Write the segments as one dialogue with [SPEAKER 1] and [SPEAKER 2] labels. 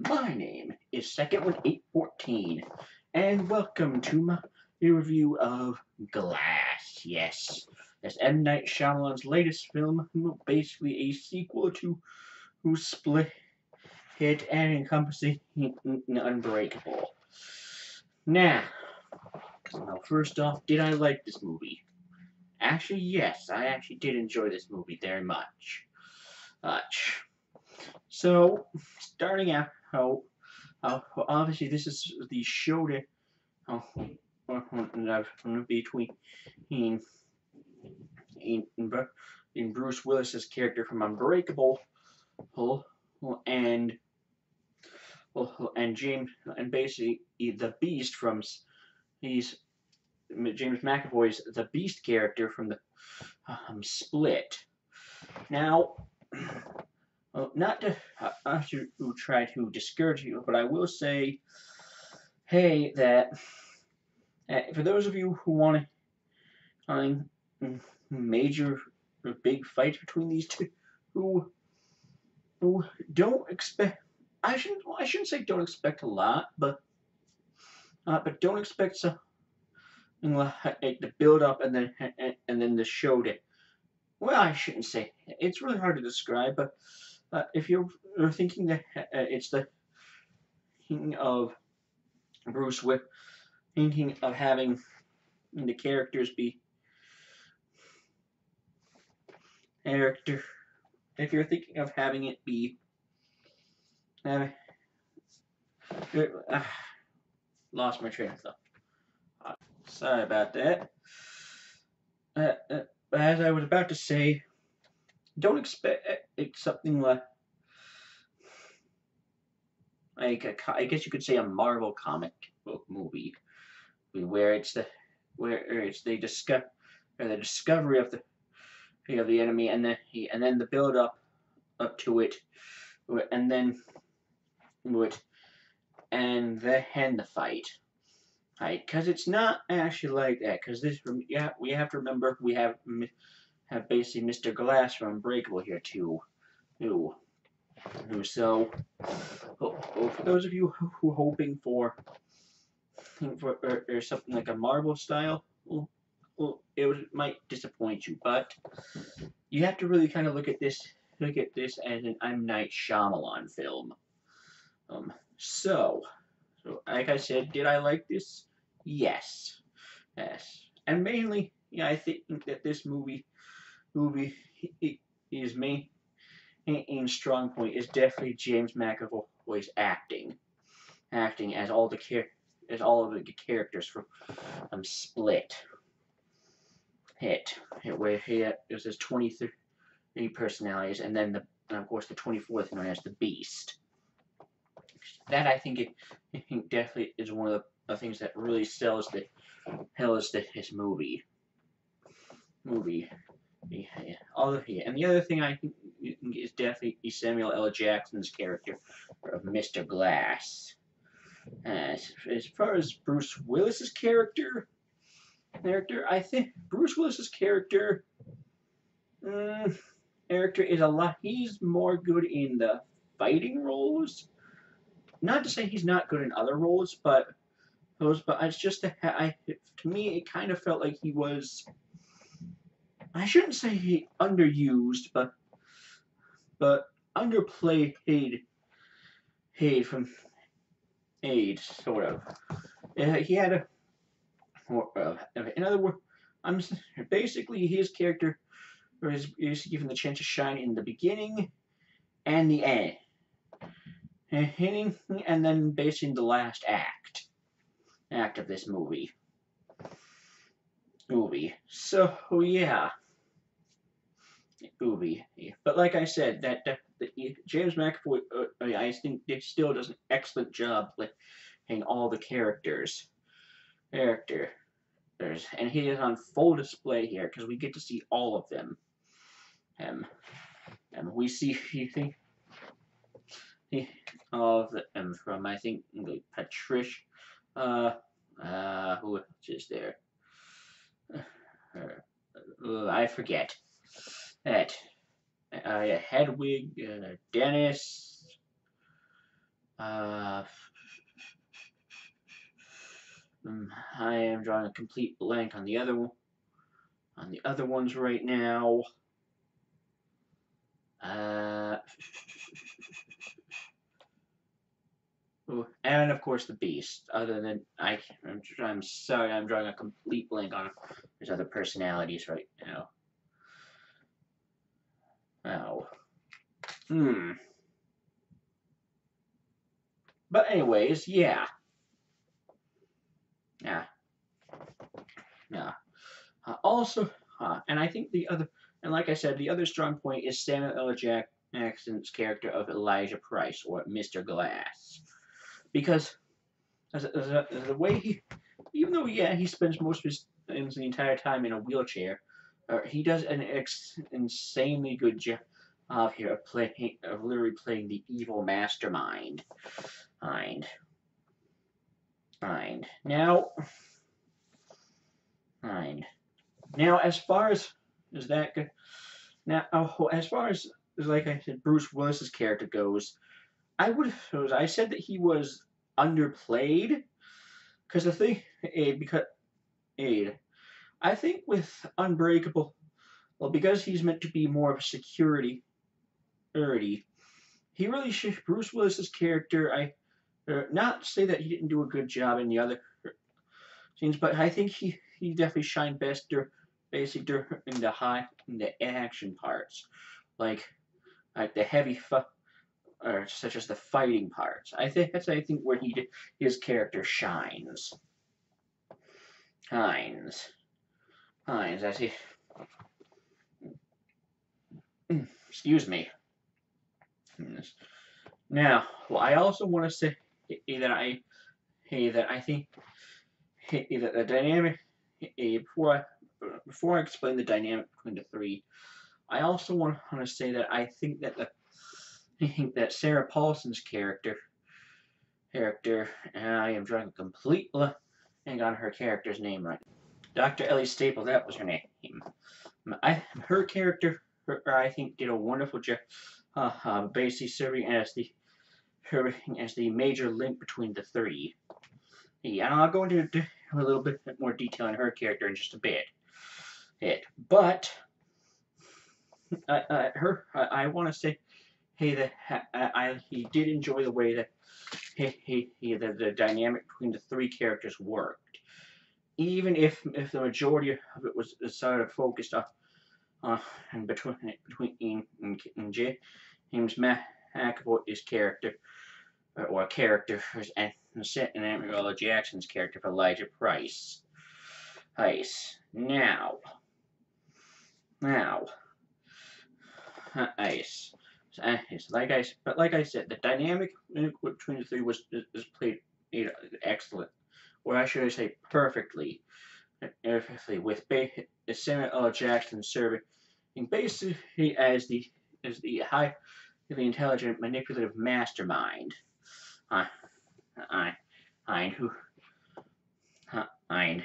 [SPEAKER 1] My name is Second One 814, and welcome to my review of Glass. Yes, that's M. Night Shyamalan's latest film, basically a sequel to Split Hit and encompassing Unbreakable. Now, first off, did I like this movie? Actually, yes, I actually did enjoy this movie very much. So, starting out, obviously this is the show that between in, in Bruce Willis's character from Unbreakable, and James, and basically the Beast from he's James McAvoy's the Beast character from the Split. Now, not to try to discourage you, but I will say, hey, that for those of you who want major big fights between these two, who don't expect, I shouldn't say don't expect a lot, but don't expect something like the build up and then the show to. Well, I shouldn't say. It's really hard to describe, but if you're thinking that it's the thinking of Bruce Willis, thinking of having the characters be character, if you're thinking of having it be lost my train of thought. Sorry about that. As I was about to say, don't expect something like I guess you could say a Marvel comic book movie, where it's the discovery of the enemy, and then the build up to it, and then and the fight. Right, because it's not actually like that. Because we have to remember we have basically Mr. Glass from Unbreakable here too. So, for those of you who are hoping for or something like a Marvel style, might disappoint you. But you have to really kind of look at this as an M. Night Shyamalan film. So, like I said, did I like this? Yes. And mainly, I think that this movie is main strong point is definitely James McAvoy's acting as all of the characters from Split where he has his 23 personalities, and then of course the 24th known as the Beast. That I think definitely is one of the things that really sells his movie. And the other thing I think is definitely Samuel L. Jackson's character of Mr. Glass. As far as Bruce Willis's character, I think Bruce Willis's character is a lot. He's more good in the fighting roles. Not to say he's not good in other roles, but it's just that to me it kind of felt like he was. I shouldn't say he underused, but underplayed from sort of. He had in other words, basically his character is given the chance to shine in the beginning and the end, and then basically in the last act of this movie. So yeah. But like I said, that James McAvoy, I think, still does an excellent job playing all the characters, and he is on full display here because we get to see all of them. And we see all of them from I think Patricia, who is there? I forget. Hedwig, Dennis, Uh, I am drawing a complete blank on the other ones right now. And of course the Beast. Other than I'm sorry, I'm drawing a complete blank on his other personalities right now. Oh. But anyways, yeah. Yeah. Yeah. Also, and I think and like I said, the other strong point is Samuel L. Jackson's character of Elijah Price, or Mr. Glass. Because the way even though, yeah, he spends most of his the entire time in a wheelchair, he does an insanely good job here of literally playing the evil mastermind. Mind. Now, as far as that go, now, as far as like I said, Bruce Willis's character goes, I said that he was underplayed because the thing, because I think with Unbreakable, well, because he's meant to be more of a security, he really should. Bruce Willis's character, not to say that he didn't do a good job in the other scenes, but I think he definitely shined best basically in the action parts, like the heavy or such as the fighting parts. I think where his character shines. Hines. I see. Excuse me. Now, well, I also want to say that I think that the dynamic before I explain the dynamic between the three, I also want to say that I think that Sarah Paulson's character, and I am drawing a complete hang on her character's name right. Dr. Ellie Staple, that was her name. Her character, I think, did a wonderful job, basically serving as the major link between the three. Yeah, and I'll go into a little bit more detail on her character in just a bit. But I want to say, that he did enjoy the way that the dynamic between the three characters worked, even if the majority of it was sort of focused on and between James McAvoy's character or characters and Samuel L. Jackson's character for Elijah Price. Now, like I said, the dynamic between the three was played excellent, or I should say perfectly, with Samuel L. Jackson serving basically as the highly intelligent, manipulative mastermind.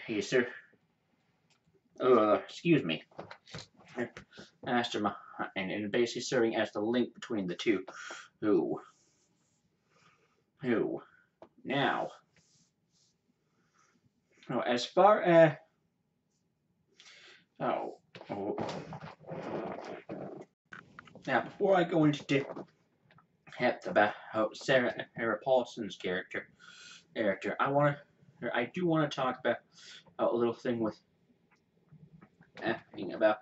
[SPEAKER 1] He's excuse me, mastermind, and basically serving as the link between the two. Who now? As far as now, before I go into depth about Sarah Paulson's character, I do want to talk about a little thing with about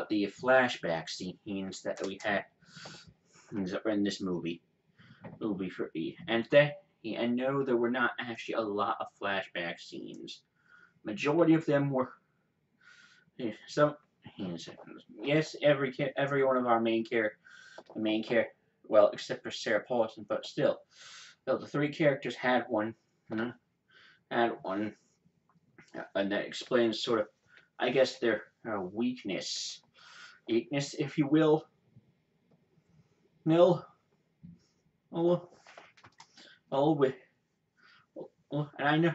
[SPEAKER 1] the flashback scenes that we had in this movie for and I know there were not actually a lot of flashback scenes. Majority of them were some. Yes, every one of our main character, well, except for Sarah Paulson, but still, the three characters had one, and that explains sort of, I guess, their weakness, if you will. And I know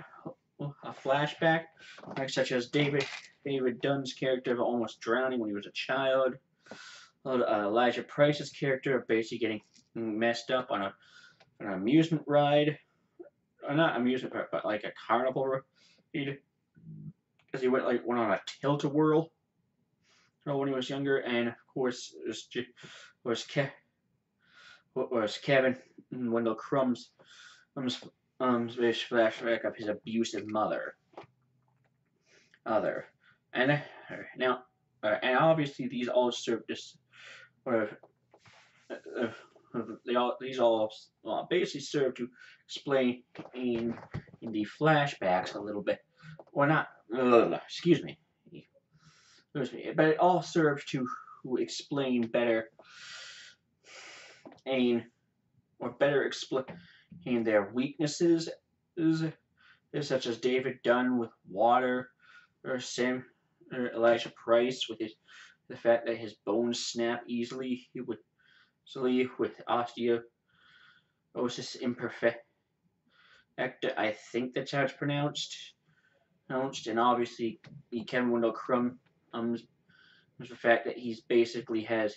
[SPEAKER 1] a flashback, such as David Dunn's character of almost drowning when he was a child. Elijah Price's character of basically getting messed up on an amusement ride, or not amusement ride, but like a carnival ride, because he went on a tilt-a-whirl when he was younger, and of course was Kevin Wendell Crumb's flashback of his abusive other, and now and obviously these all serve this, or these all basically serve to explain in the flashbacks a little bit, or not. Excuse me, but it all serves to explain better and or better explain their weaknesses, is, such as David Dunn with water, or Elijah Price with the fact that his bones snap easily with osteoporosis imperfecta. I think that's how it's pronounced. And obviously Kevin Wendell Crumb, the fact that he's basically has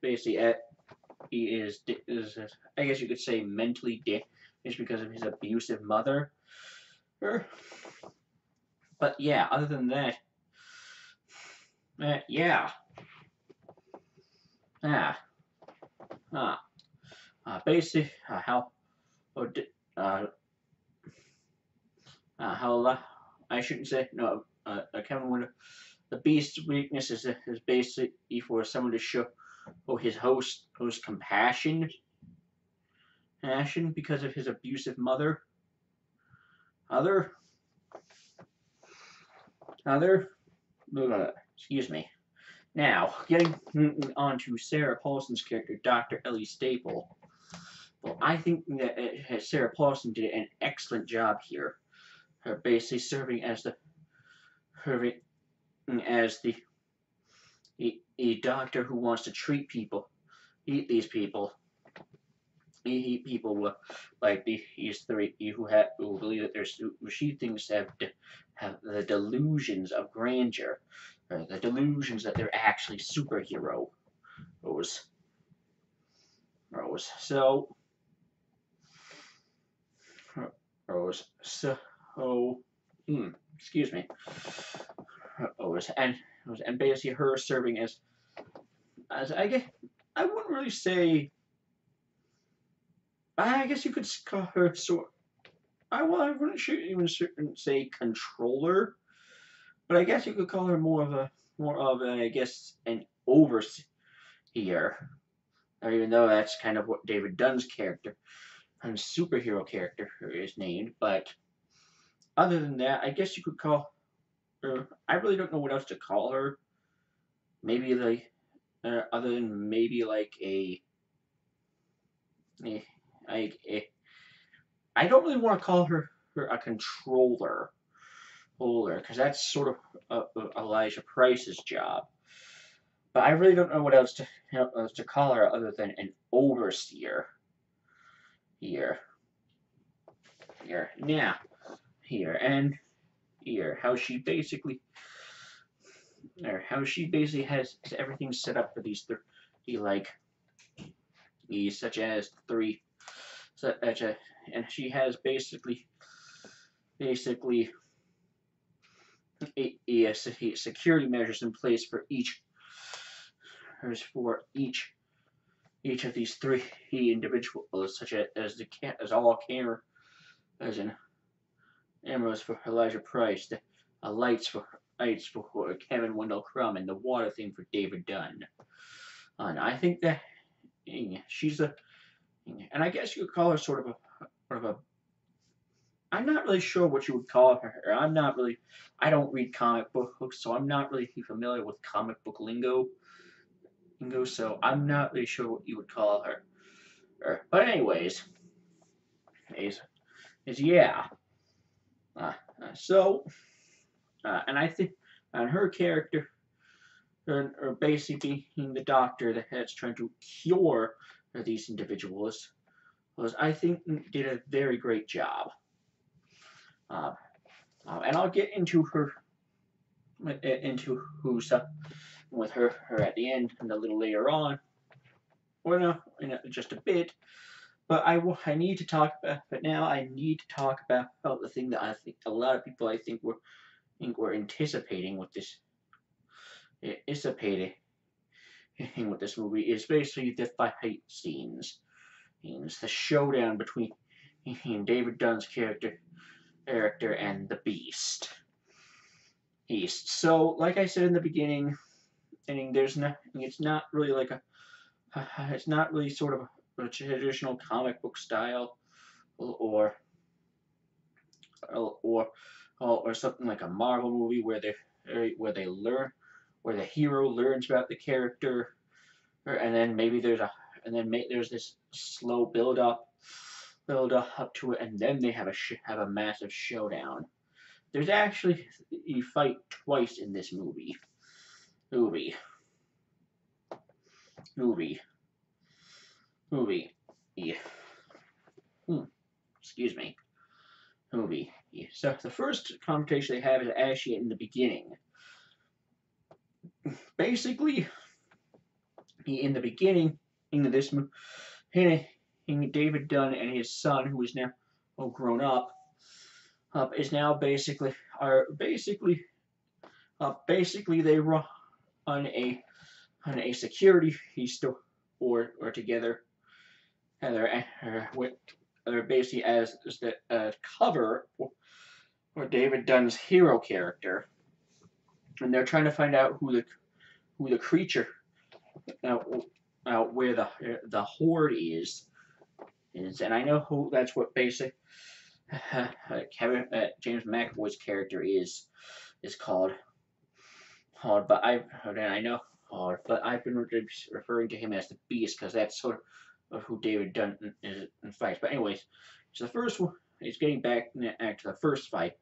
[SPEAKER 1] basically he is I guess you could say mentally damaged because of his abusive mother. But yeah, other than that, yeah, basically how I shouldn't say no. Kevin Winter, the Beast's weakness is basically for someone to show his host compassion because of his abusive mother. Other, excuse me. Now, getting on to Sarah Paulson's character, Dr. Ellie Staple. Well, I think that Sarah Paulson did an excellent job here. Her basically serving as a doctor who wants to treat people, these people. Eat people like these three who believe that she thinks have the delusions of grandeur, or the delusions that they're actually superheroes. So, excuse me. And basically her serving as I guess I wouldn't really say. I guess you could call her I wouldn't even say controller, but I guess you could call her more of a I guess an overseer. Or even though that's kind of what David Dunn's character and superhero character is named, but other than that, I guess you could call her. I really don't know what else to call her. Maybe like other than maybe like I don't really want to call her a controller, because that's sort of Elijah Price's job. But I really don't know what else to call her other than an overseer. Now, how she basically has everything set up for these such as and she has basically security measures in place for each of these three individuals, such as all camera as in cameras for Elijah Price, the lights for Kevin Wendell Crumb, and the water thing for David Dunn. And I think that she's and I guess you could call her sort of a. I'm not really sure what you would call her. I don't read comic books, so I'm not really familiar with comic book lingo. So I'm not really sure what you would call her. But anyways, yeah. And I think, and her character, or basically being the doctor that's trying to cure these individuals, I think did a very great job. And I'll get into who's with her at the end and a little later on. just a bit. But I need to talk about. But now I need to talk about the thing that I think a lot of people were anticipating with this anticipating with this movie is basically the fight scenes. It's the showdown between David Dunn's character and the Beast. So, like I said in the beginning, there's not. It's not really like a. It's not really sort of a traditional comic book style, or or or something like a Marvel movie where the hero learns about the character, and then maybe there's this slow build up to it, and then they have a massive showdown. There's actually you fight twice in this movie, movie, movie. Yeah. Excuse me. Movie. Yeah. So the first confrontation they have is actually in the beginning. Basically, in the beginning in this movie, David Dunn and his son, who is now grown up, is now basically they run on a security store or together, and they're basically as the cover for David Dunn's hero character, and they're trying to find out who the creature where the horde is, and I know who that's what basically James McAvoy's character is called, but I know but I've been referring to him as the Beast because that's sort of who David Dunn is in fights. But anyways, so the first one is getting back to the first fight.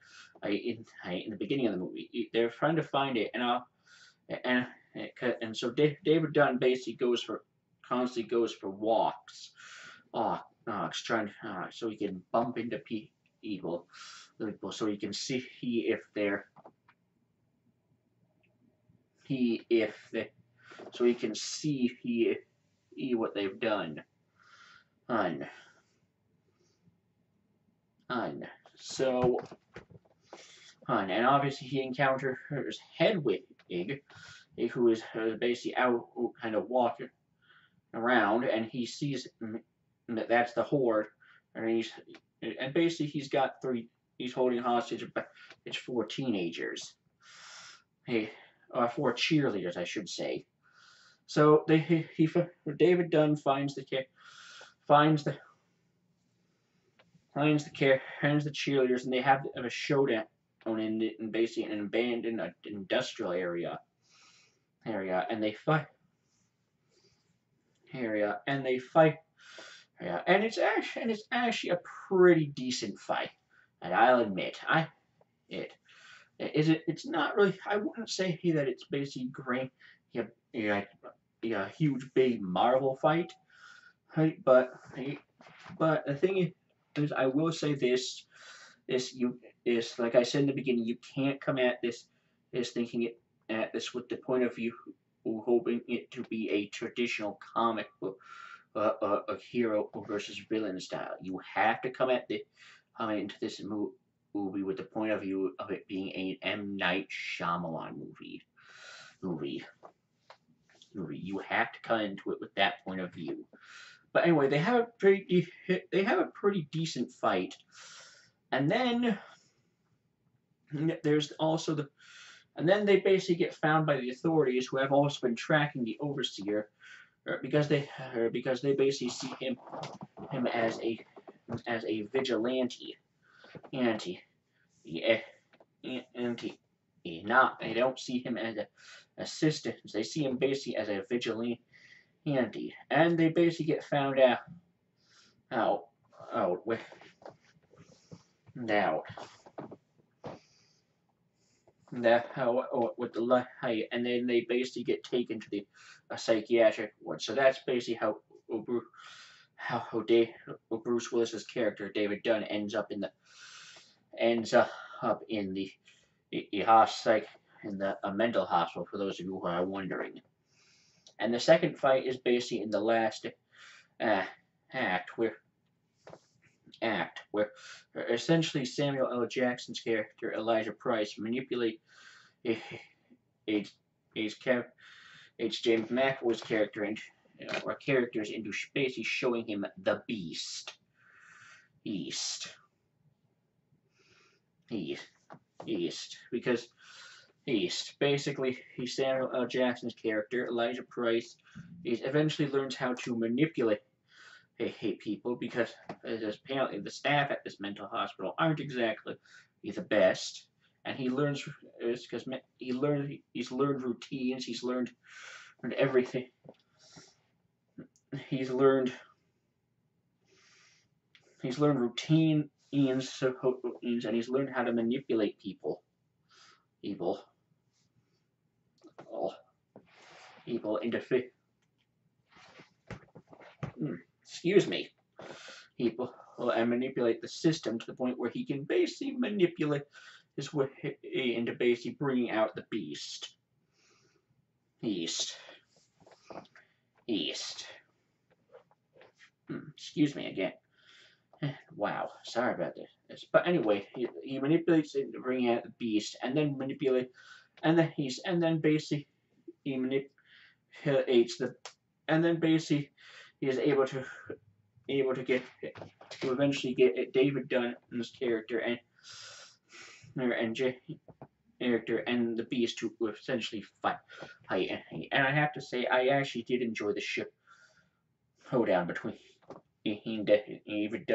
[SPEAKER 1] In the beginning of the movie, they're trying to find it, and so David Dunn basically constantly goes for walks, trying so he can bump into people, so he can see so he can see what they've done. So, and obviously he encounters Hedwig, who is basically out kind of walking around, and he sees that that's the horde, and basically he's holding hostage. It's 4 teenagers, four cheerleaders, I should say. So David Dunn finds the cheerleaders, and they have a showdown in basically an abandoned industrial area, and they fight and it's actually a pretty decent fight, and I'll admit it's not really. I wouldn't say that it's basically great. A huge big Marvel fight, right? But the thing is, I will say this is like I said in the beginning, you can't come at this with the point of view hoping it to be a traditional comic book, a hero versus villain style. You have to come into this movie with the point of view of it being an M. Night Shyamalan movie. You have to come into it with that point of view. But anyway, they have a pretty decent fight, and then there's also and then they basically get found by the authorities, who have also been tracking the overseer, because they basically see him as a vigilante, not they don't see him as an assistant. They see him basically as a vigilante, and they basically get found out with the height, and then they basically get taken to the psychiatric ward. So that's basically how Bruce Willis's character David Dunn ends up in the a mental hospital, for those of you who are wondering. And the second fight is basically in the last uh, act where essentially Samuel L. Jackson's character Elijah Price manipulate H. H. James McAvoy's character and or characters into basically showing him the Beast. East. Because basically he's Samuel L. Jackson's character Elijah Price. He eventually learns how to manipulate people because apparently the staff at this mental hospital aren't exactly the best, and he learns because he's learned routines, he's learned everything, he's learned routines, and he's learned how to manipulate people into excuse me people and manipulate the system to the point where he can basically manipulate his way into basically bringing out the Beast. Excuse me again. Wow, sorry about this. But anyway, he manipulates it to bring out the Beast, and then basically he manipulates and then basically he is able to eventually get David Dunn's character and the Beast to essentially fight. And I have to say, I actually did enjoy the showdown between David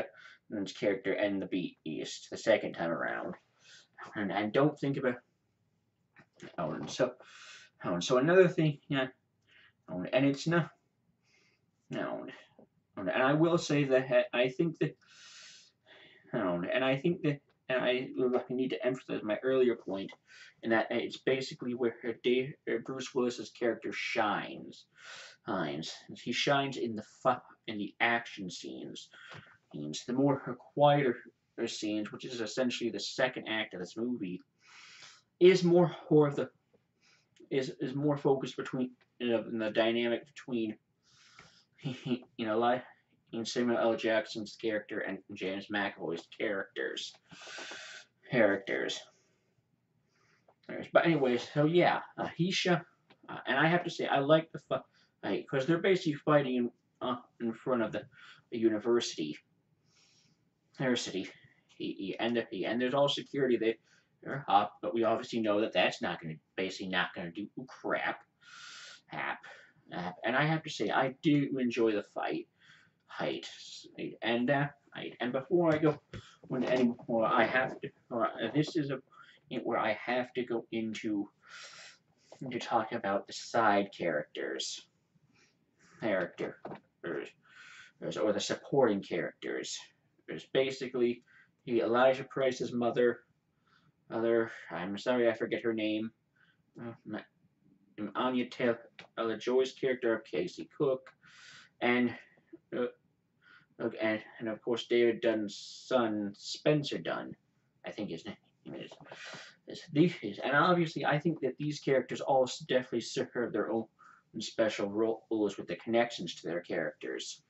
[SPEAKER 1] Dunn's character and the Beast the second time around. And don't think about so another thing, and it's not and I will say that I think that and I need to emphasize my earlier point in that it's basically where Bruce Willis's character shines. He shines in the action scenes. The more quieter scenes, which is essentially the second act of this movie, is more focused between in the dynamic between Samuel L. Jackson's character and James McAvoy's characters. But anyway, so yeah, and I have to say I like the fight because they're basically fighting in front of the university. And there's all security there, but we obviously know that that's not going to do crap. And I have to say I do enjoy the fight. And before I go any more, I have to. This is where I have to go into talk about the side characters, or the supporting characters. There's basically Elijah Price's mother. I'm sorry, I forget her name. Anya Taylor-Joy's character of Casey Cook, and of course David Dunn's son Spencer Dunn, I think his name is. And obviously I think that these characters all definitely serve their own special roles with the connections to their characters.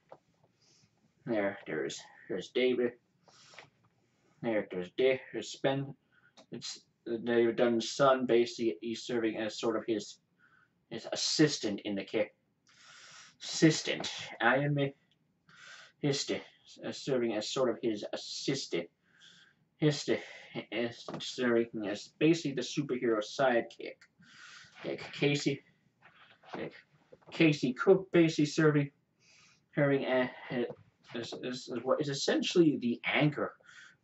[SPEAKER 1] There's David. There's It's David Dunn's son. Basically, he's serving as sort of his assistant in the assistant. I admit, serving as sort of his assistant. Serving as basically the superhero sidekick. Casey Cook basically serving as what is essentially the anchor,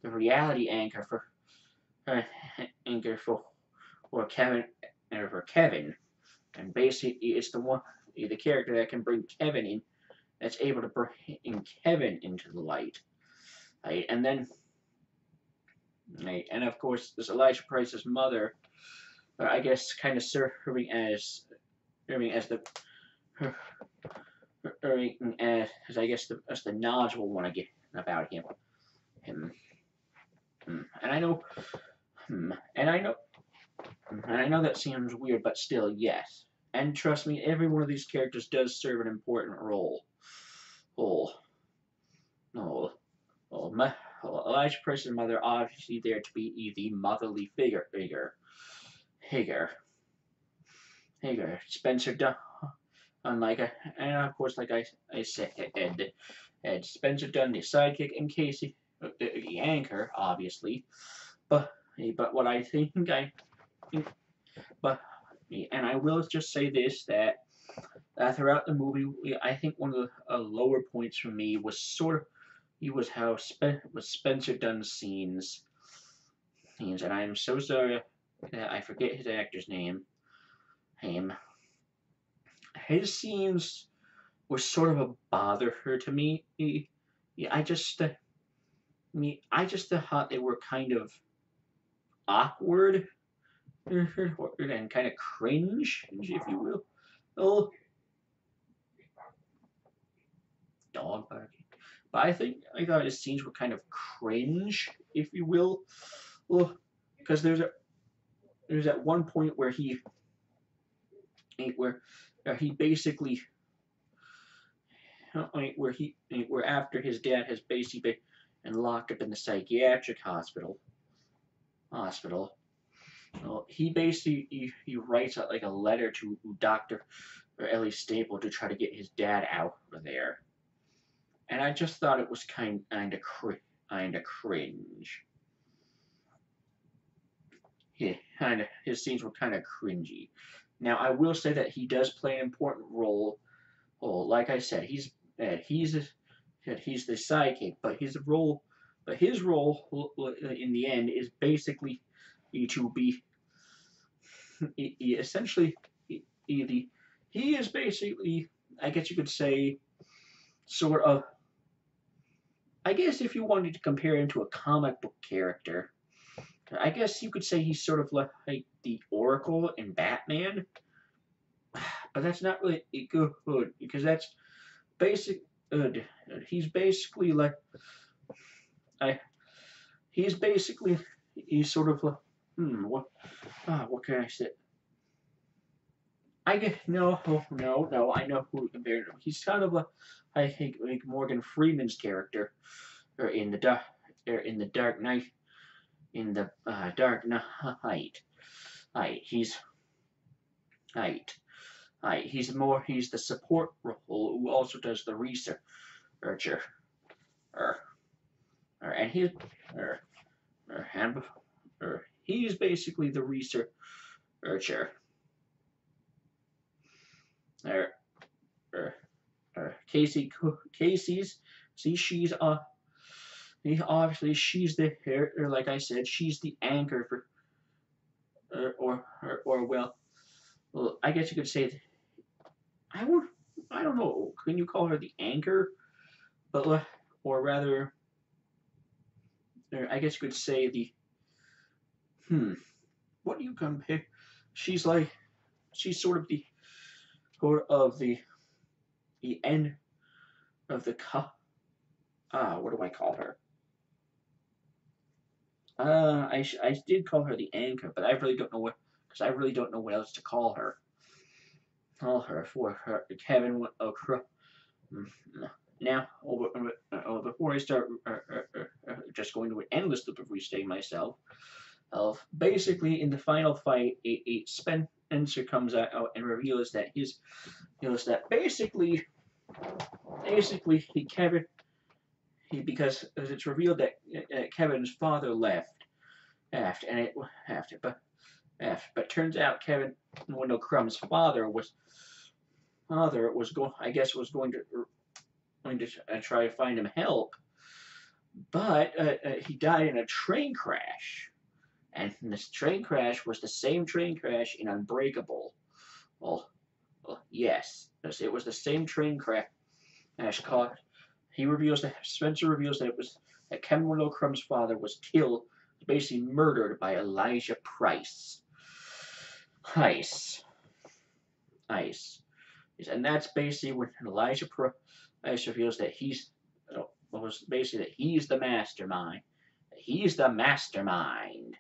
[SPEAKER 1] the reality anchor for Kevin, and basically it's the character that can bring Kevin in, that's able to bring Kevin into the light, right? And then, right, and of course, this Elijah Price's mother, I guess, kind of serving as the as I guess as the knowledgeable one again about him. And I know that seems weird, but still, yes. And trust me, every one of these characters does serve an important role. Oh, oh, oh, Elijah Price's mother obviously there to be the motherly figure. Spencer Dunn, unlike and of course, like I said, Spencer Dunn, the sidekick, and Casey, the anchor, obviously. But what I think but and I will just say this that throughout the movie, I think one of the lower points for me was was how Spencer Dunn's scenes, and I am so sorry that I forget his actor's name. Him. His scenes were sort of a bother to me. I just, I just thought they were kind of awkward and kind of cringe, if you will. Oh, dog barking. But I thought his scenes were kind of cringe, if you will. Well, because there's at one point where he basically where after his dad has basically been locked up in the psychiatric hospital. Well, he basically he writes like a letter to Doctor or Ellie Staple to try to get his dad out of there, and I just thought it was kind of cringe. Yeah, his scenes were kind of cringy. Now I will say that he does play an important role. Well, like I said, he's the sidekick, but his role in the end is basically to be essentially he is basically, I guess you could say, sort of, I guess if you wanted to compare him to a comic book character, I guess you could say he's sort of like the Oracle in Batman, but that's not really good because that's basic. He's basically like I. He's sort of like what can I say? I get no. I know who to compare him. He's kind of I think like Morgan Freeman's character, or in the Dark Knight, Dark Knight. He's Knight. He's the support role who also does the researcher. Er, and he's er, he's basically the researcher. Er, er, Casey's she's obviously she's the like I said, she's the anchor for well, I guess you could say I don't know, can you call her the anchor? But or rather, I guess you could say what do you compare? She's sort of the end of the what do I call her? I did call her the anchor, but I really don't know because I really don't know what else to call her. For her Kevin now before I start just going to an endless loop of restating myself. Basically, in the final fight, Spencer comes out and reveals that basically because it's revealed that Kevin's father left but turns out Kevin Wendell Crumb's father was going to try to find him help, but he died in a train crash. And this train crash was the same train crash in Unbreakable. Well yes, it was the same train crash. Spencer reveals that Kevin Wendell Crumb's father was killed, basically murdered by Elijah Price. Ice. And that's basically when Elijah Price reveals that he's the mastermind. He's the mastermind.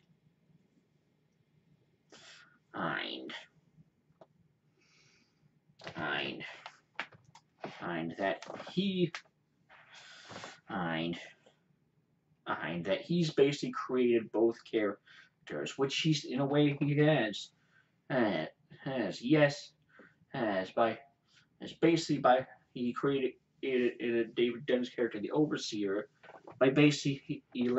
[SPEAKER 1] and that he's basically created both characters, which he's in a way he has basically by he created David Dunn's character, the Overseer, by basically he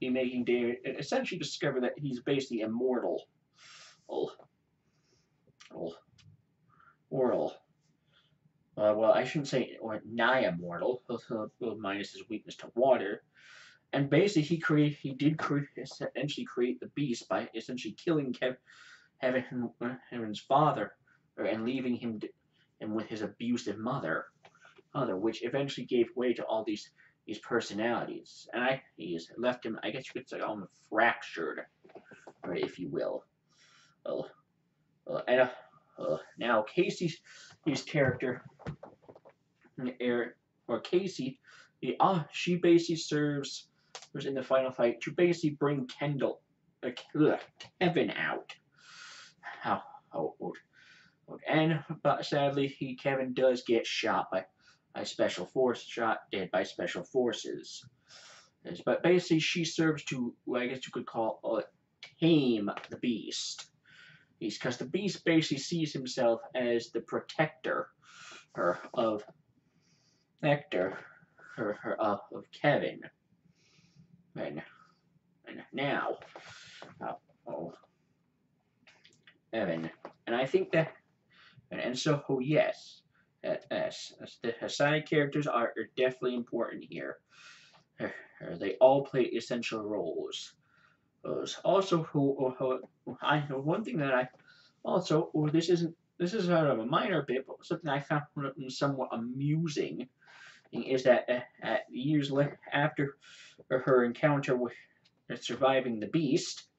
[SPEAKER 1] making David essentially discover that he's basically immortal, mortal. Well, I shouldn't say or nigh immortal, minus his weakness to water. And basically, he did essentially create the beast by essentially killing Kevin's father, and leaving him with his abusive mother, which eventually gave way to all these personalities, and he's left him. I guess you could say almost fractured, or if you will. And now Casey's character, or Casey, she basically serves in the final fight to basically bring Kevin out. But sadly, Kevin does get shot by dead by special forces. But basically, she serves to, I guess you could call, tame the beast. Because the beast basically sees himself as the protector of Kevin. And now, Evan, and I think that, and so yes, the side characters are definitely important here. They all play essential roles. Also, I know one thing that I also, this is sort of a minor bit, but something I found somewhat amusing is that years after her encounter with surviving the beast,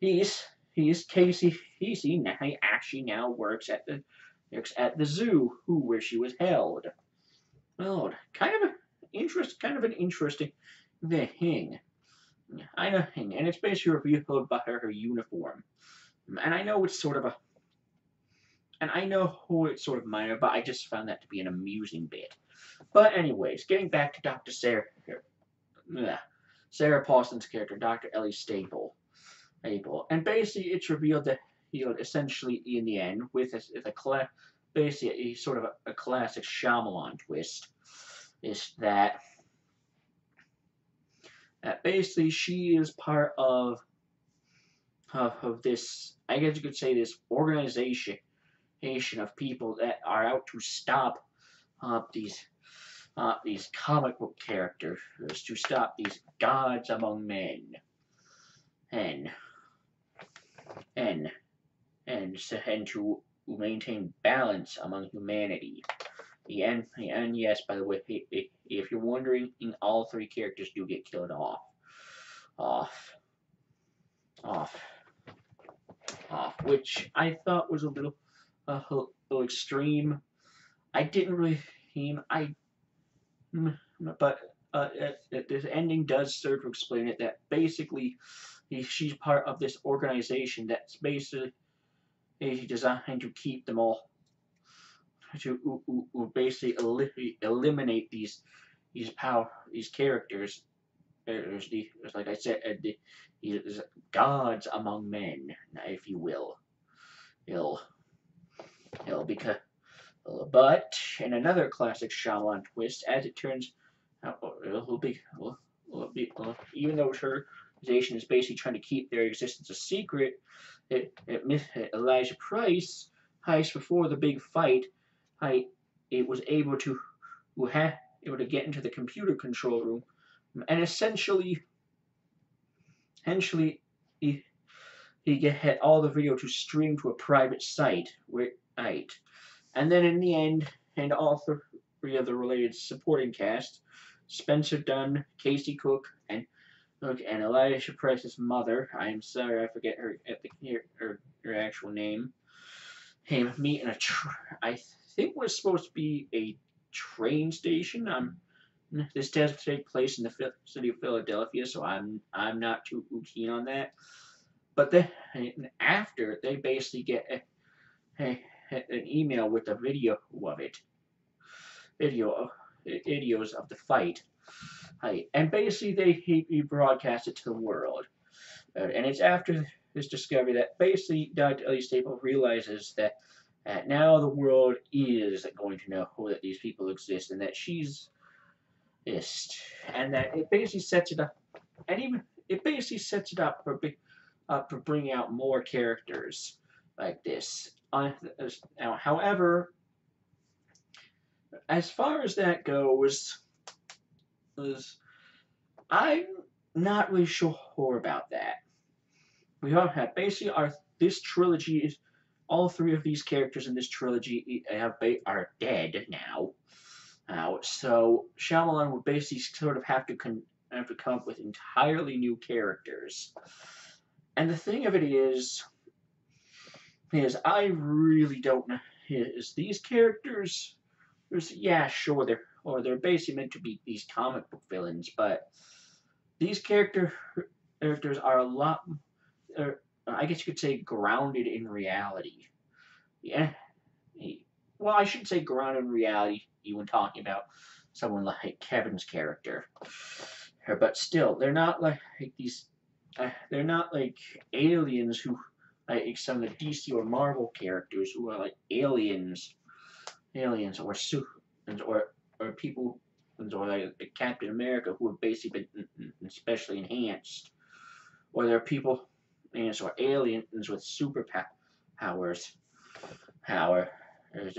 [SPEAKER 1] Casey actually now works at the zoo, where she was held. Well, kind of an interesting thing. I know, and it's basically revealed by her uniform. And I know it's sort of minor, but I just found that to be an amusing bit. But anyways, getting back to Dr. Sarah Paulson's character, Dr. Ellie Staple. And basically it's revealed that, essentially in the end, with basically a sort of a classic Shyamalan twist, is that basically she is part of this, I guess you could say, this organization of people that are out to stop these comic book characters, to stop these gods among men, and to maintain balance among humanity. And yes, by the way, if you're wondering, all three characters do get killed off, which I thought was a little extreme. I didn't really but this ending does serve to explain it, that basically she's part of this organization that's basically designed to keep them all, to basically eliminate these characters. There's like I said, these gods among men, if you will. But in another classic Shyamalan twist, as it turns out, even though her organization is basically trying to keep their existence a secret, Elijah Price, before the big fight, it was able to get into the computer control room, and essentially he had all the video to stream to a private site, and then in the end, and all three of the related supporting cast, Spencer Dunn, Casey Cook, and Elijah Price's mother, I'm sorry I forget her actual name, meet in I think was supposed to be a train station. This does take place in the city of Philadelphia, so I'm not too keen on that. But then after, they basically get an email with a video of it, video videos of the fight. And basically he broadcast it to the world. And it's after this discovery that basically Dr. Ellie Staple realizes that now the world is going to know that these people exist and that she's ist, and that it basically sets it up, and even it basically sets it up for bringing out more characters like this. Now, however, as far as that goes, I'm not really sure about that. We all have basically this trilogy is all three of these characters in this trilogy are dead now. So Shyamalan would basically sort of have to come up with entirely new characters. And the thing of it is I really don't know. Is these characters? Yeah, sure, they're basically meant to be these comic book villains, but these characters are a lot. I guess you could say grounded in reality. Yeah. Well, I should say grounded in reality when talking about someone like Kevin's character. But still, they're not like these. They're not like aliens who, like some of the DC or Marvel characters who are like aliens or or people or like Captain America who have basically been specially enhanced, or they're people or aliens with superpowers, or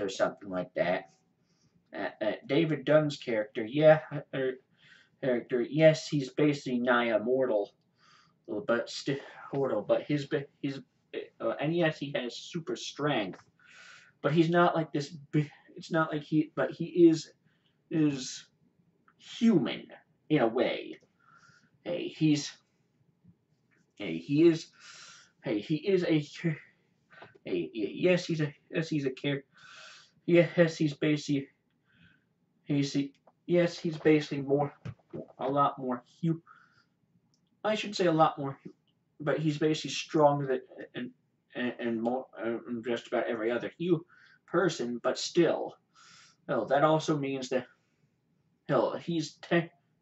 [SPEAKER 1] something like that. David Dunn's character, yes, he's basically nigh immortal, but still mortal. But and yes, he has super strength, but he's not like this. It's not like but he is human in a way. Hey, he is. Hey, he is a. Hey, he's a character. Yes, he's basically. He's yes, he's basically a lot more I should say a lot more, but he's basically stronger and more than just about every other person. But still, that also means that he's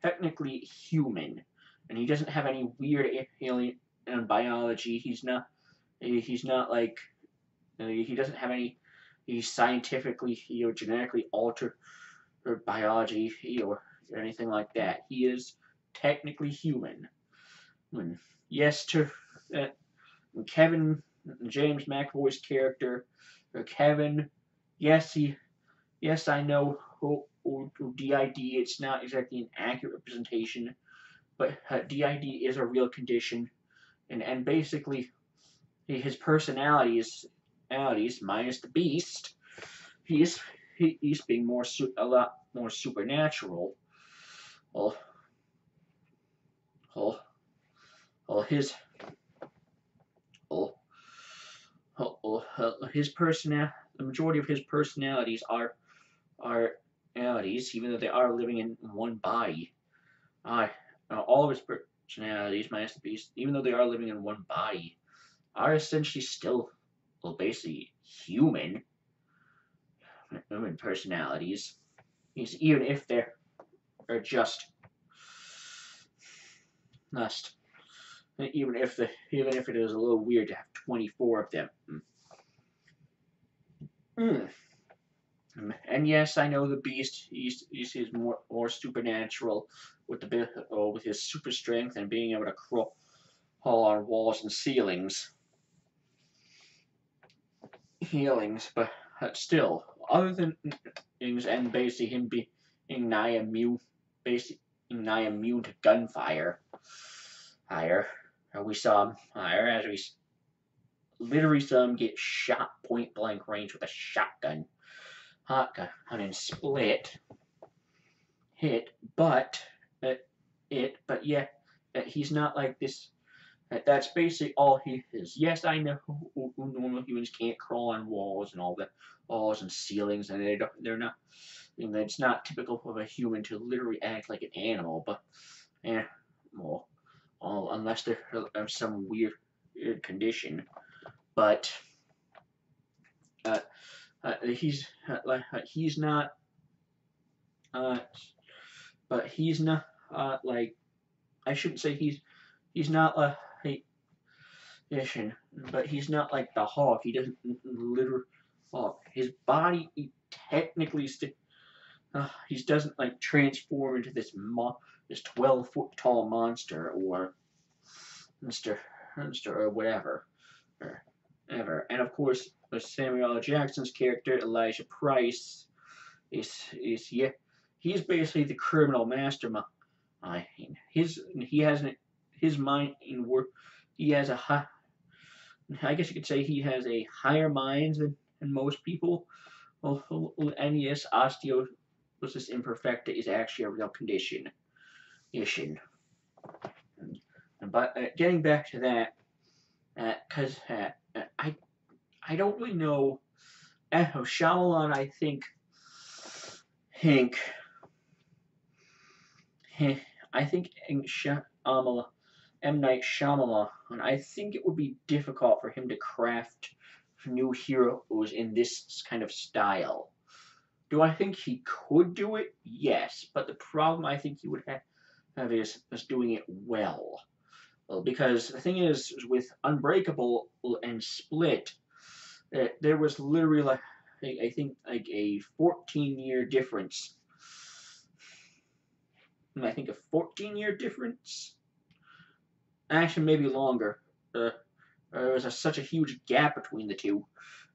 [SPEAKER 1] technically human, and he doesn't have any weird alien biology. He's not. He's not like. He doesn't have any. He's scientifically, genetically altered biology or anything like that. He is technically human. Yes, to Kevin James McAvoy's character, Kevin. Yes, Yes, I know. DID. It's not exactly an accurate representation, but DID is a real condition, and basically his personalities minus the Beast. He's being a lot more supernatural. Well, well, well his well, his the majority of his personalities are personalities, even though they are living in one body. All of his personalities, minus the Beast, even though they are living in one body, are essentially still, basically human personalities. Even if they're just even if it is a little weird to have 24 of them. And yes, I know the Beast. He's more supernatural with with his super strength and being able to crawl on walls and ceilings. But still, other than things and basically him being nigh immune, to gunfire. We saw him as we literally saw him get shot point blank range with a shotgun. Hotgun and split hit, but yeah, he's not like this. That's basically all he is. Yes, I know normal humans can't crawl on walls and all that, walls and ceilings, and they're not. It's not typical of a human to literally act like an animal, but unless they have some weird condition. But he's not, uh, but he's not like I shouldn't say he's not a magician, but he's not like the Hulk. He doesn't literally Hulk. His body he technically he doesn't like transform into this 12-foot tall monster or monster or whatever or ever. And of course, Samuel L. Jackson's character Elijah Price is yeah, he's basically the criminal mastermind. He has his mind in work. He has a high. I guess you could say he has a higher mind than most people. And yes, osteoporosis imperfecta is actually a real condition. But getting back to that, because I don't really know. Shyamalan, I think, Hank, I think Shyamalan, M. Night Shyamalan, and I think it would be difficult for him to craft new heroes in this kind of style. Do I think he could do it? Yes, but the problem I think he would have is doing it well. Well, because the thing is, with Unbreakable and Split, there was literally like I think like a 14-year difference. I think a 14-year difference. Actually, maybe longer. There was such a huge gap between the two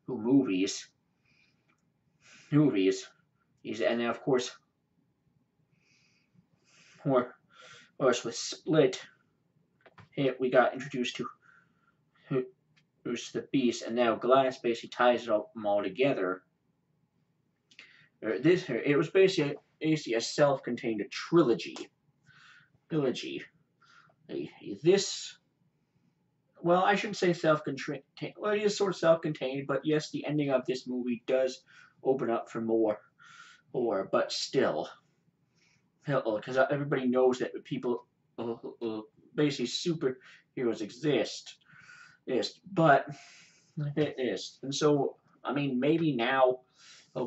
[SPEAKER 1] movies. And then of course, with Split, we got introduced to who's the Beast, and now Glass basically ties them all together. It was basically a self-contained trilogy. This, well, I shouldn't say self-contained. Well, it is sort of self-contained, but yes, the ending of this movie does open up for more, but still, because everybody knows that people, basically superheroes exist. Yes, but it is, and so I mean, maybe now,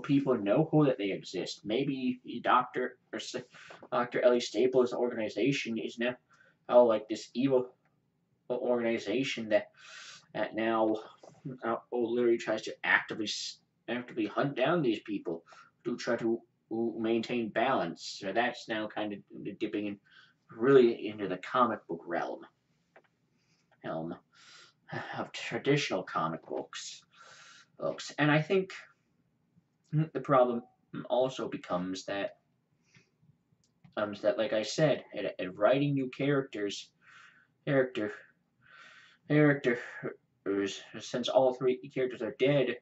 [SPEAKER 1] people know that they exist. Maybe Dr. Ellie Staples' organization is now like this evil organization that now literally tries to actively hunt down these people to try to maintain balance. So that's now kind of dipping in really into the comic book realm of traditional comic books. And I think the problem also becomes that like I said, at writing new characters, since all three characters are dead,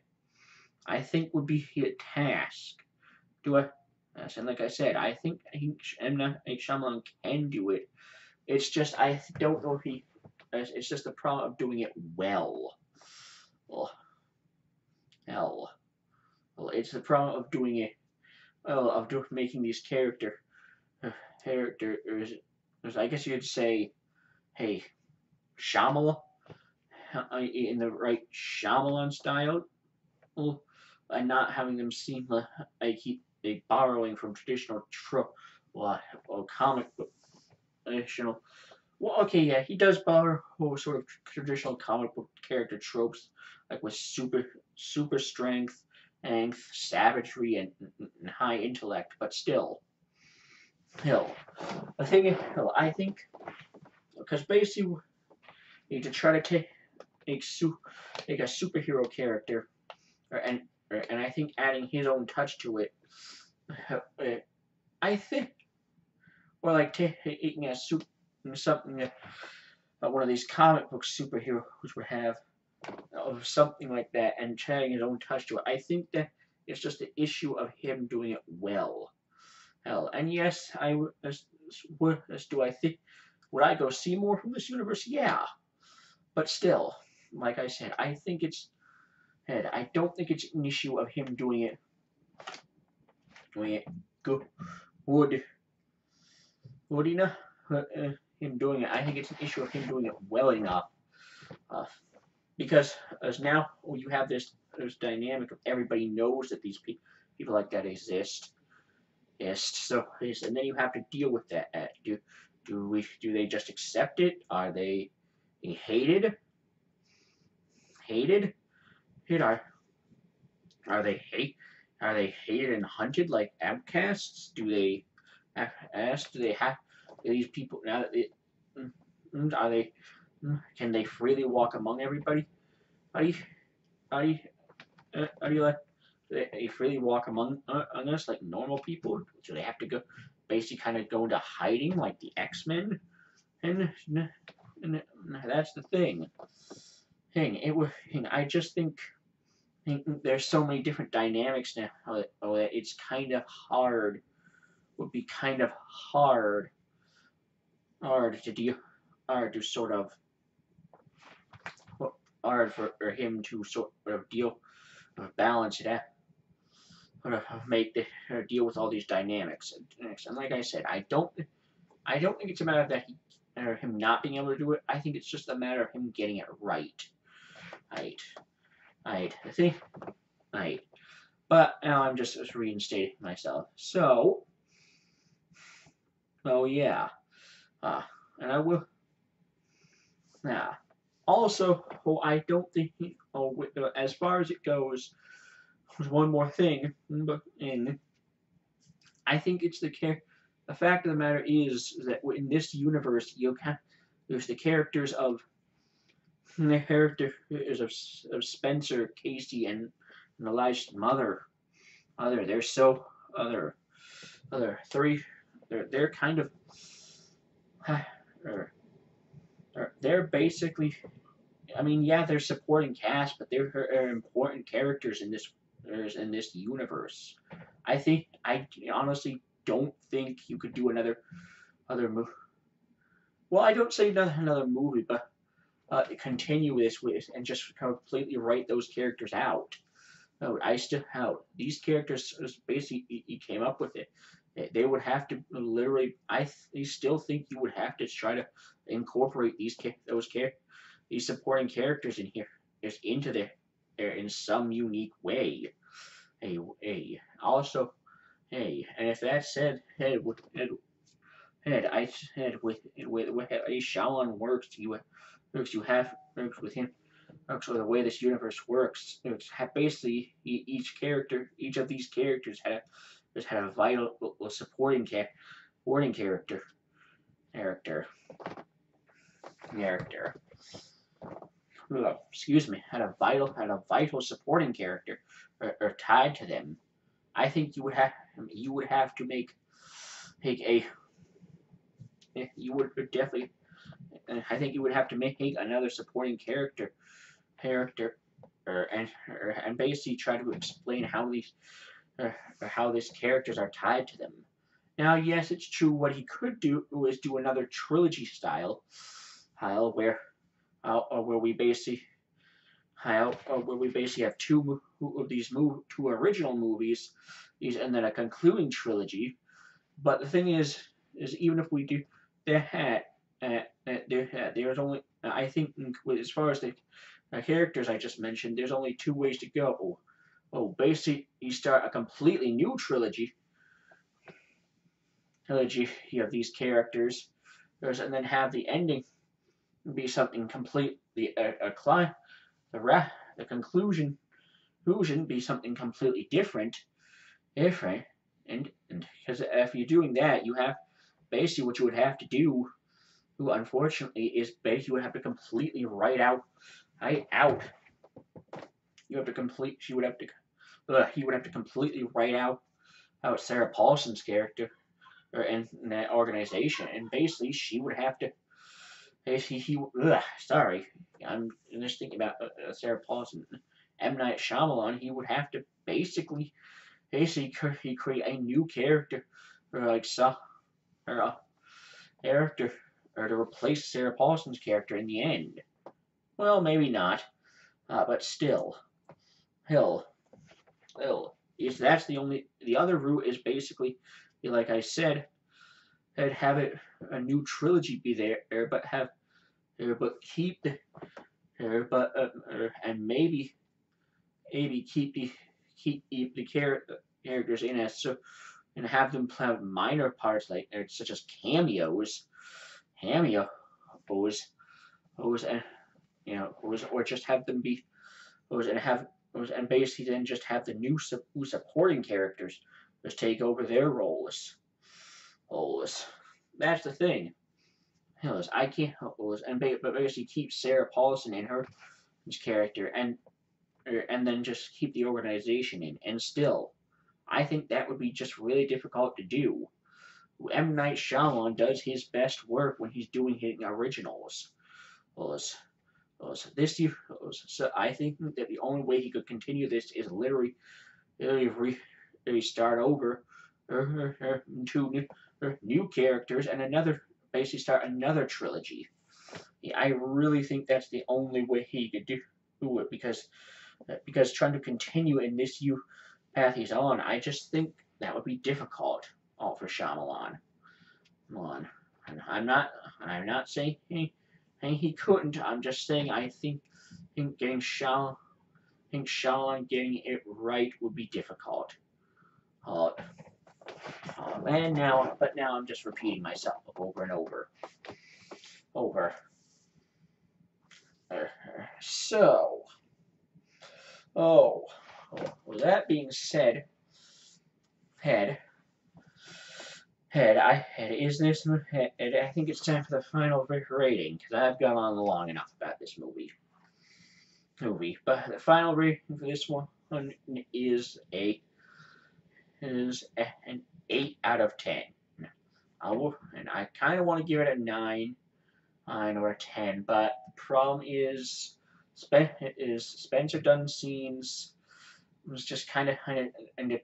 [SPEAKER 1] I think would be a task. And like I said, I think M. Night Shyamalan can do it. It's just I don't know if he. It's just the problem of doing it well. Well, it's the problem of doing it. Making these characters. I guess you could say, hey, Shyamalan, in the right Shyamalan style, and not having them seem like borrowing from traditional comic book traditional. Well, okay, yeah, he does borrow sort of traditional comic book character tropes, like with super strength, and savagery, and high intellect, but still, the thing is, I think, because basically, to try to make a superhero character, and I think adding his own touch to it, I think, or like taking something that one of these comic book superheroes would have, or something like that, and adding his own touch to it. I think that it's just the issue of him doing it well. And yes, do I think, would I go see more from this universe? Yeah, but still, like I said, I don't think it's an issue of him doing it good enough. Him doing it. I think it's an issue of him doing it well enough. Because as now you have this there's dynamic of everybody knows that these people like that exist. Yes, so and then you have to deal with that. Do they just accept it? Are they hated? Hated? Hit are they hate? Are they hated and hunted like outcasts? Do they ask? Do they have these people now? Are they? Can they freely walk among everybody? How do you? How do you? How do you like? They freely walk among us like normal people? Do they have to go, basically, kind of go into hiding like the X-Men? And that's the thing. I just think there's so many different dynamics now that it's kind of hard. Would be kind of hard to deal, hard to sort of, hard for him to sort of deal, balance it out, make the deal with all these dynamics. And like I said, I don't think it's a matter of that or him not being able to do it. I think it's just a matter of him getting it right. Right. Right. I think. Right. But now I'm just reinstating myself. So. Oh yeah. And I will. Now. Also, I don't think. As far as it goes, there's one more thing. And I think it's the fact of the matter is that in this universe, there's the characters of Spencer, Casey, and Elijah's mother. They're so other three. They're kind of they're basically. I mean, yeah, they're supporting cast, but they're important characters in this universe. I honestly don't think you could do other movie. Well, I don't say another movie, but continue this with and just completely write those characters out. No, I still out these characters basically he came up with it. They would have to literally. I still think you would have to try to incorporate these supporting characters in here just into there in some unique way. Also, and if that said, I said with a Shyamalan works with him. Works with the way this universe works. It's basically each of these characters had a vital supporting character. Excuse me, had a vital supporting character or tied to them. I think you would have to make a you would definitely. I think you would have to make another supporting character, and basically try to explain how these characters are tied to them. Now, yes, it's true. What he could do is do another trilogy style where we basically have two of these two original movies, and then a concluding trilogy. But the thing is even if we do that, there's only I think as far as the characters I just mentioned, there's only two ways to go. Basically, you start a completely new trilogy of these characters, and then have the ending be something completely the conclusion be something completely different, and because if you're doing that, you have basically what you would have to do. Unfortunately, is basically you would have to completely write out. You have to complete. He would have to completely write out Sarah Paulson's character, in that organization, and basically she would have to. Sorry, I'm just thinking about Sarah Paulson. M. Night Shyamalan. He would have to basically create a new character, or like or a character, or to replace Sarah Paulson's character in the end. Well, maybe not, but still, Hill. If that's the other route is basically, like I said, have it a new trilogy be there, but keep the, and maybe maybe keep the characters in as so and have them play minor parts like such as cameos, and or just have them be and have and basically then just have the new supporting characters just take over their roles. That's the thing. I can't and but basically keep Sarah Paulson in her character and then just keep the organization in and still. I think that would be just really difficult to do. M. Night Shyamalan does his best work when he's doing his originals. Was, this year, so I think that the only way he could continue this is literally start over two new characters and basically start another trilogy. Yeah, I really think that's the only way he could do it because trying to continue in this path he's on, I just think that would be difficult all for Shyamalan. And I'm not saying he couldn't. I'm just saying I think getting Shyamalan getting it right would be difficult. But now I'm just repeating myself over and over. So, with that being said, I think it's time for the final rating because I've gone on long enough about this movie. But the final rating for this one is an 8 out of 10. And I kind of want to give it a 9 or a 10, but the problem is Spencer Dunn's scenes was just kind of and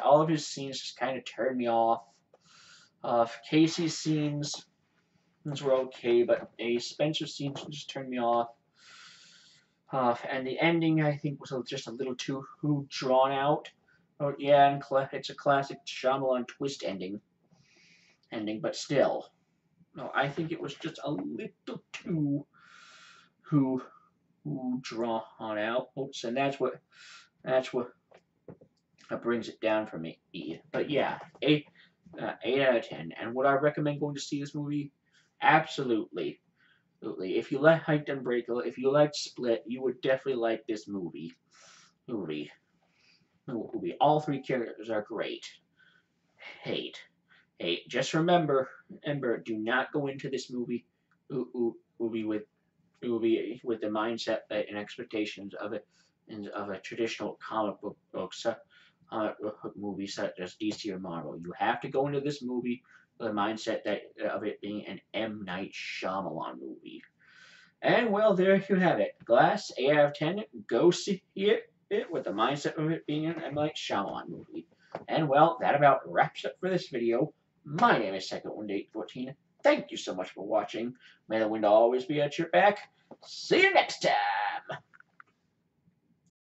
[SPEAKER 1] all of his scenes just kind of turned me off. Casey's scenes were okay, but Spencer's scenes just turned me off. And the ending I think was just a little too drawn out. Oh yeah, and it's a classic Shyamalan twist ending, but still, no, I think it was just a little too drawn out. Oops, and that's what brings it down for me. But yeah, 8 out of 10. And would I recommend going to see this movie? Absolutely. If you liked Unbreakable, if you liked Split, you would definitely like this movie. All three characters are great. Hey, just remember, do not go into this movie with the mindset and expectations of a traditional comic book movie such as DC or Marvel. You have to go into this movie with a mindset of it being an M. Night Shyamalan movie. And well, there you have it. Glass, 8 out of 10. Go see it with the mindset of it being an M. Night Shyamalan movie. And well, that about wraps up for this video. My name is Second Wind 814. Thank you so much for watching. May the wind always be at your back. See you next time.